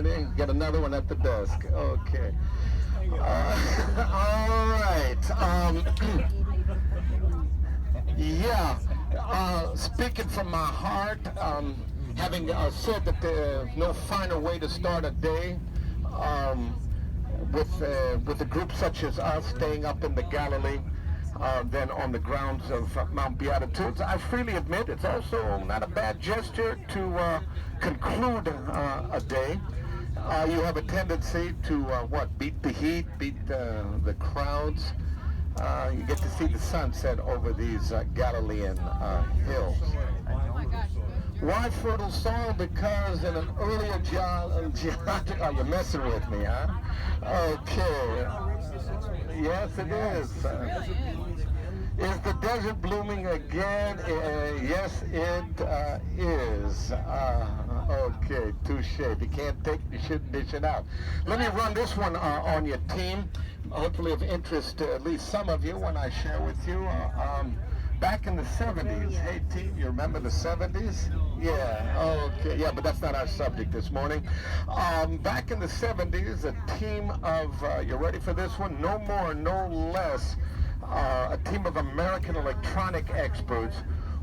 Marty. Get another one at the desk. Okay. All right. Yeah. Speaking from my heart, having said that there's no finer way to start a day with a group such as us staying up in the Galilee than on the grounds of Mount Beatitudes. I freely admit it's also not a bad gesture to conclude a day. You have a tendency to beat the heat, beat the crowds. You get to see the sunset over these Galilean hills. Why fertile soil? Because in an earlier geologic... Oh, you're messing with me, huh? Okay. Yes, it is. Is the desert blooming again? Yes, it is. Okay, touche. If you can't take it, you shouldn't dish it out. Let me run this one on your team. Hopefully of interest to at least some of you when I share with you. Back in the 70s, hey team, you remember the 70s? Yeah, okay, yeah, but that's not our subject this morning. Back in the 70s, a team of, you ready for this one? No more, no less, a team of American electronic experts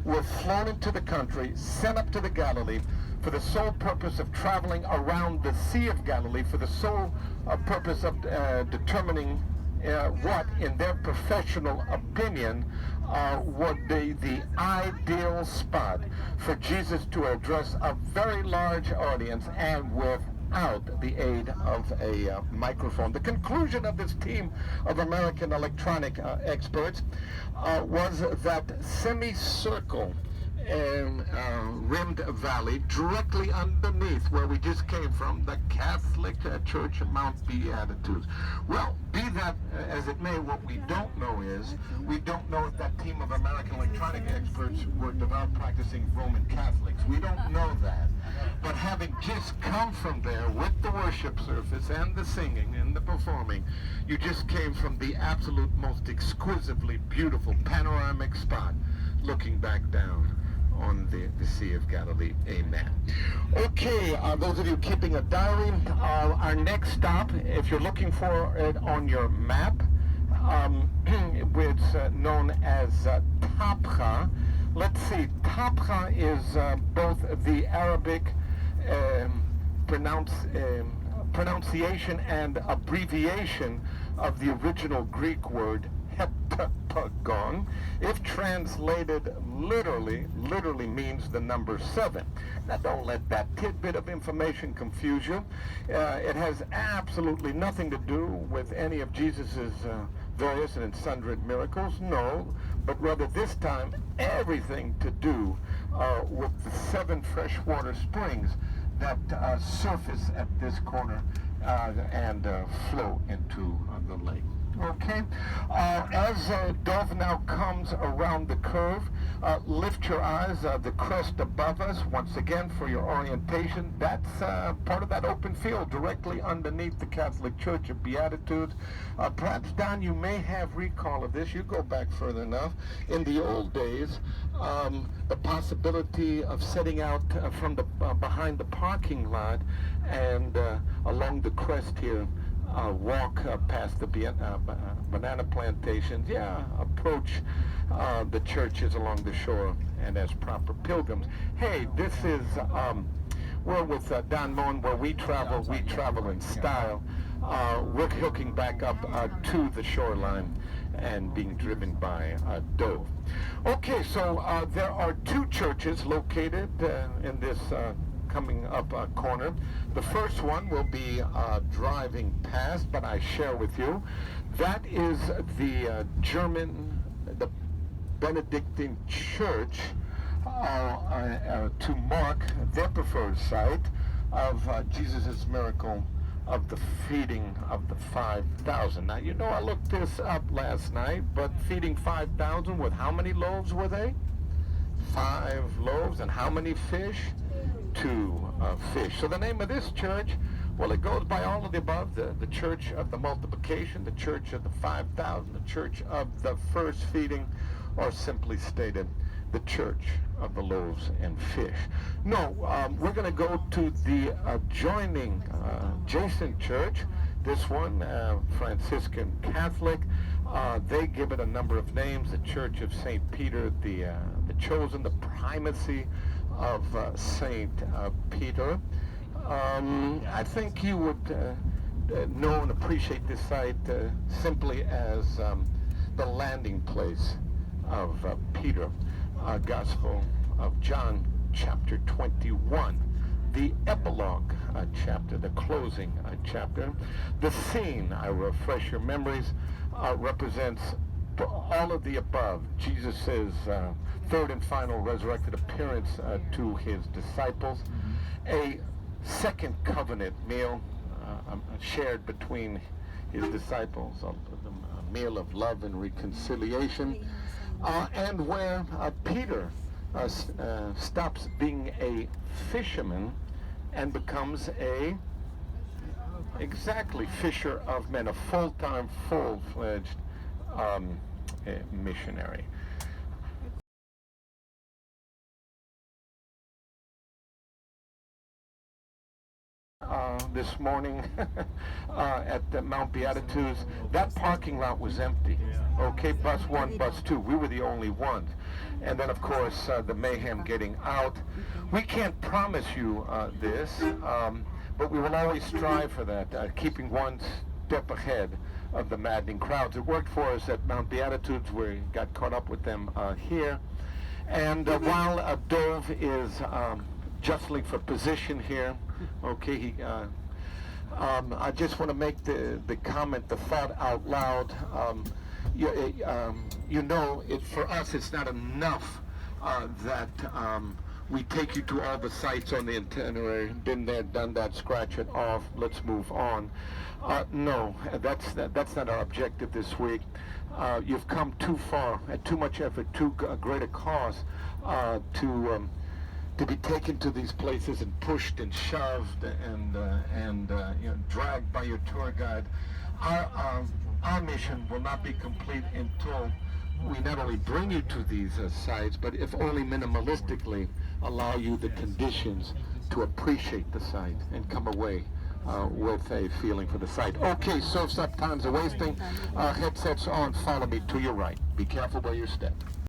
were flown into the country, sent up to the Galilee for the sole purpose of traveling around the Sea of Galilee for the sole purpose of determining what, in their professional opinion, would be the ideal spot for Jesus to address a very large audience and without the aid of a microphone. The conclusion of this team of American electronic experts was that semicircle and rimmed valley directly underneath where we just came from, the Catholic Church of Mount Beatitudes. Well, be that as it may, what we don't know is, we don't know if that team of American electronic experts were devout practicing Roman Catholics. We don't know that. But having just come from there with the worship service and the singing and the performing, you just came from the absolute most exquisitely beautiful panoramic spot looking back down on the Sea of Galilee. Amen. Okay, those of you keeping a diary, our next stop, if you're looking for it on your map, it's known as Tapcha. Let's see, Tapcha is both the Arabic pronunciation and abbreviation of the original Greek word heptagon. If translated literally means the number 7. Now don't let that tidbit of information confuse you. It has absolutely nothing to do with any of Jesus's various and sundry miracles, no, but rather this time everything to do with the 7 freshwater springs that surface at this corner and flow into the lake. Okay, as Dove now comes around the curve, lift your eyes, the crest above us, once again for your orientation. That's part of that open field directly underneath the Catholic Church of Beatitudes. Perhaps, Don, you may have recall of this. You go back further enough. In the old days, the possibility of setting out from the behind the parking lot and along the crest here, walk past the banana plantations, approach the churches along the shore and as proper pilgrims. Hey, this is, we're with Don Moen, where we travel in style. We're hooking back up to the shoreline and being driven by Dove. Okay, so there are 2 churches located in this coming up corner. The first one will be driving past, but I share with you. That is the the Benedictine Church to mark their preferred site of Jesus' miracle of the feeding of the 5,000. Now, you know, I looked this up last night, but feeding 5,000 with how many loaves were they? 5 loaves. And how many fish? 2 fish. So the name of this church, well, it goes by all of the above, the church of the multiplication, the church of the 5,000, the church of the first feeding, or simply stated, the Church of the Loaves and Fish. No, we're going to go to the adjoining adjacent church. This one, Franciscan Catholic. They give it a number of names. The Church of St. Peter, the Chosen, the Primacy of St. Peter. I think you would know and appreciate this site simply as the landing place of Peter. Gospel of John, chapter 21. The epilogue chapter, the closing chapter. The scene, I refresh your memories, represents all of the above. Jesus' third and final resurrected appearance to his disciples. A second covenant meal shared between his disciples, a meal of love and reconciliation, and where Peter stops being a fisherman and becomes exactly fisher of men, a full-time, full-fledged missionary. This morning at the Mount Beatitudes, that parking lot was empty. Okay, bus 1, bus 2, we were the only ones. And then, of course, the mayhem getting out. We can't promise you this, but we will always strive for that, keeping one step ahead of the maddening crowds. It worked for us at Mount Beatitudes. We got caught up with them here. And while Dove is jostling for position here, okay, I just want to make the comment, the thought out loud. You know, for us, it's not enough that we take you to all the sites on the itinerary. Been there, done that, scratch it off, let's move on. No, that's not our objective this week. You've come too far, at too much effort, too great a cause to be taken to these places and pushed and shoved and you know, dragged by your tour guide. Our mission will not be complete until we not only bring you to these sites, but if only minimalistically allow you the conditions to appreciate the site and come away with a feeling for the site. Okay, surf's up, time's a wasting. Headsets on, follow me to your right. Be careful where you step.